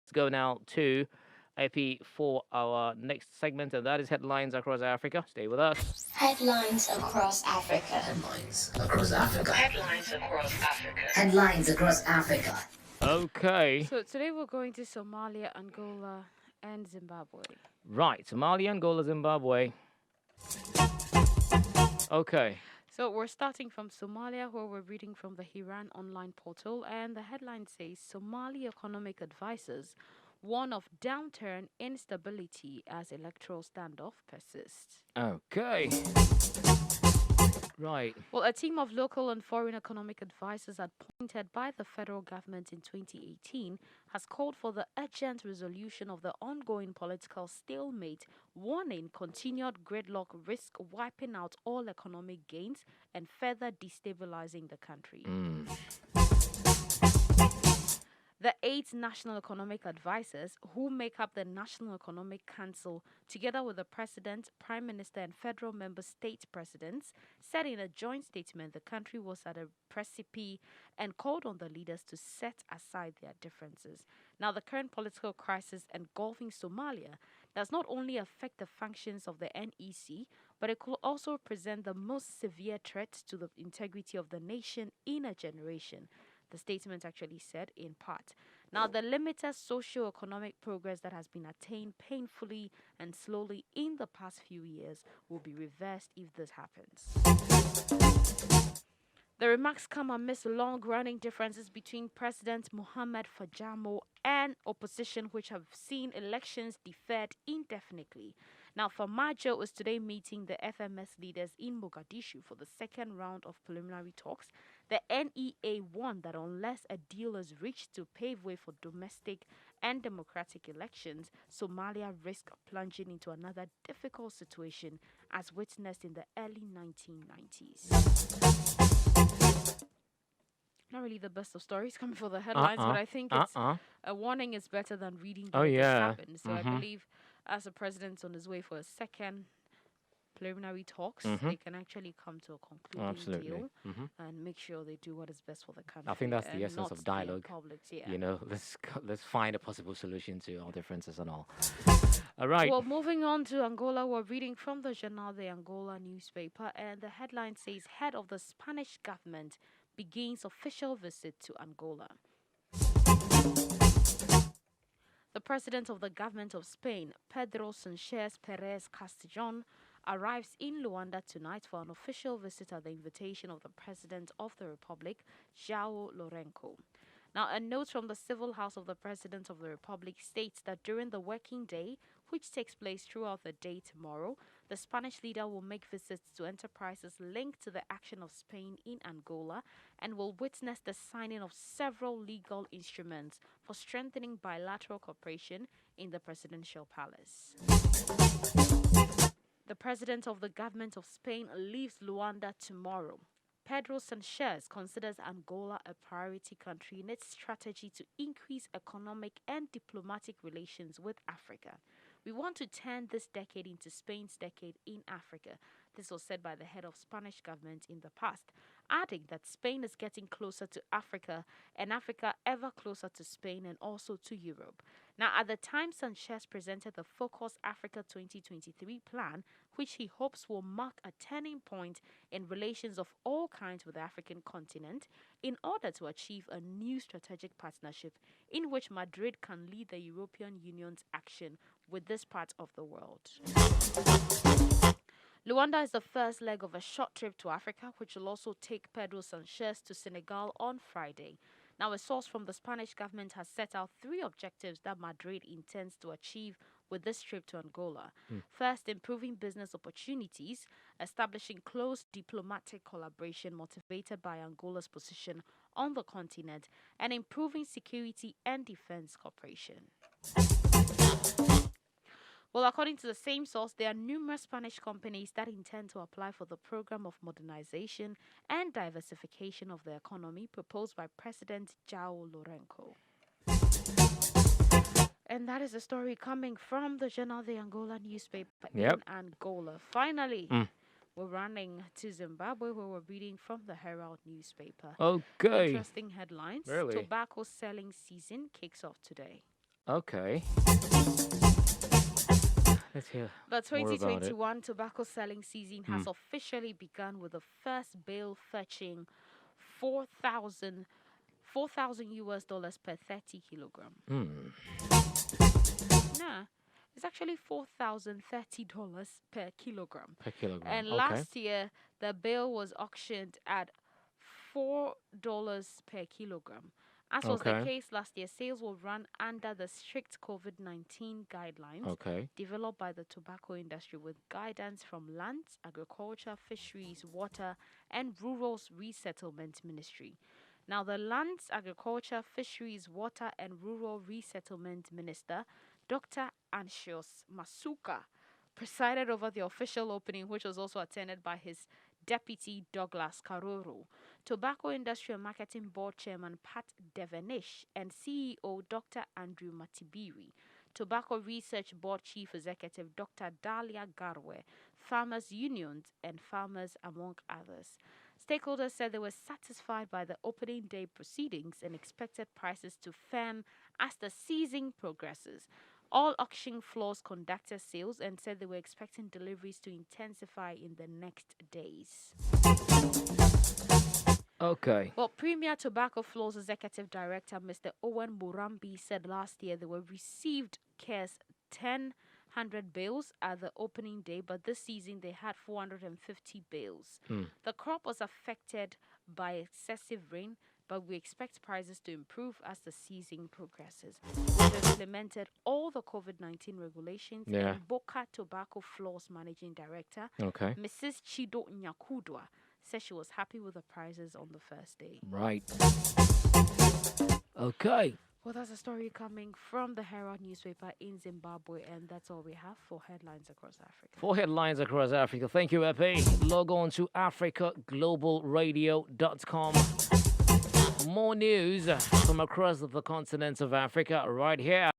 Let's go now to AP for our next segment, and that is headlines across Africa. Stay with us. Headlines across Africa. Headlines across Africa. Headlines across Africa. Headlines across Africa. Okay, So today we're going to Somalia, Angola, and Zimbabwe. right. Somalia, Angola, Zimbabwe. Okay. So we're starting from Somalia, where we're reading from the Hiran online portal, and the headline says Somali economic advisors warn of downturn instability as electoral standoff persists. Okay. Right. Well, a team of local and foreign economic advisors appointed by the federal government in 2018 has called for the urgent resolution of the ongoing political stalemate, warning continued gridlock risk wiping out all economic gains and further destabilizing the country. Mm. The eight national economic advisors, who make up the National Economic Council, together with the President, Prime Minister, and federal member state presidents, said in a joint statement the country was at a precipice and called on the leaders to set aside their differences. Now, the current political crisis engulfing Somalia does not only affect the functions of the NEC, but it could also present the most severe threat to the integrity of the nation in a generation, the statement actually said in part. Now, the limited socio-economic progress that has been attained painfully and slowly in the past few years will be reversed if this happens. The remarks come amidst long-running differences between President Mohamed Fajamo and opposition, which have seen elections deferred indefinitely. Now, Farmajo is today meeting the FMS leaders in Mogadishu for the second round of preliminary talks. The NEA warned that unless a deal is reached to pave way for domestic and democratic elections, Somalia risks plunging into another difficult situation as witnessed in the early 1990s. Not really the best of stories coming for the headlines, but I think it's a warning is better than reading that Oh it just yeah. happened. So I believe as the president's on his way for a second preliminary talks, they can actually come to a concluding Absolutely. deal and make sure they do what is best for the country. I think that's the and essence not of the dialogue. publics, yeah. You know, let's find a possible solution to our differences and all. All right. Well, moving on to Angola, we're reading from the Jornal de Angola newspaper, and the headline says head of the Spanish government begins official visit to Angola. The president of the government of Spain, Pedro Sanchez Perez Castellón, arrives in Luanda tonight for an official visit at the invitation of the President of the Republic, João Lourenço. Now, a note from the Civil House of the President of the Republic states that during the working day, which takes place throughout the day tomorrow, the Spanish leader will make visits to enterprises linked to the action of Spain in Angola and will witness the signing of several legal instruments for strengthening bilateral cooperation in the presidential palace. The president of the government of Spain leaves Luanda tomorrow. Pedro Sanchez considers Angola a priority country in its strategy to increase economic and diplomatic relations with Africa. We want to turn this decade into Spain's decade in Africa. This was said by the head of Spanish government in the past, adding that Spain is getting closer to Africa and Africa ever closer to Spain and also to Europe. Now, at the time Sanchez presented the Focus Africa 2023 plan, which he hopes will mark a turning point in relations of all kinds with the African continent, in order to achieve a new strategic partnership in which Madrid can lead the European Union's action with this part of the world. Luanda is the first leg of a short trip to Africa, which will also take Pedro Sanchez to Senegal on Friday. Now, a source from the Spanish government has set out three objectives that Madrid intends to achieve with this trip to Angola. First, improving business opportunities, establishing close diplomatic collaboration motivated by Angola's position on the continent, and improving security and defense cooperation. Well, according to the same source, there are numerous Spanish companies that intend to apply for the program of modernization and diversification of the economy proposed by President João Lourenço. And that is a story coming from the Jornal de Angola newspaper in Angola. Finally, we're running to Zimbabwe, where we're reading from the Herald newspaper. Okay. Interesting headlines. Really? Tobacco selling season kicks off today. Okay. Let's hear The more about it. 2021 tobacco selling season has officially begun with the first bale fetching 4,000 US dollars per 30 kilogram. Nah, it's actually $4,030 per kilogram. Per kilogram. And Okay. last year, the bale was auctioned at $4 per kilogram. As was the Okay. case last year, sales will run under the strict COVID-19 guidelines Okay. developed by the tobacco industry with guidance from Lands, Agriculture, Fisheries, Water, and Rural Resettlement Ministry. Now, the Lands, Agriculture, Fisheries, Water, and Rural Resettlement Minister, Dr. Anxios Masuka, presided over the official opening, which was also attended by his deputy Douglas Karoro, Tobacco Industry and Marketing Board Chairman Pat Devenish, and CEO Dr. Andrew Matibiri, Tobacco Research Board Chief Executive Dr. Dalia Garwe, farmers' unions, and farmers, among others. Stakeholders said they were satisfied by the opening day proceedings and expected prices to firm as the season progresses. All auction floors conducted sales and said they were expecting deliveries to intensify in the next days. Okay. Well, Premier Tobacco Floors Executive Director Mr. Owen Murambi said last year they were received cares 1,000 bales at the opening day, but this season they had 450 bales. The crop was affected by excessive rain, but we expect prices to improve as the season progresses. We've implemented all the COVID-19 regulations, Yeah. and Boca Tobacco Floors Managing Director, Okay. Mrs. Chido Nyakudwa, said she was happy with the prices on the first day. Right. Okay. Well, that's a story coming from the Herald newspaper in Zimbabwe, and that's all we have for headlines across Africa. For headlines across Africa. Thank you, Epi. Log on to africaglobalradio.com. More news from across the continent of Africa right here.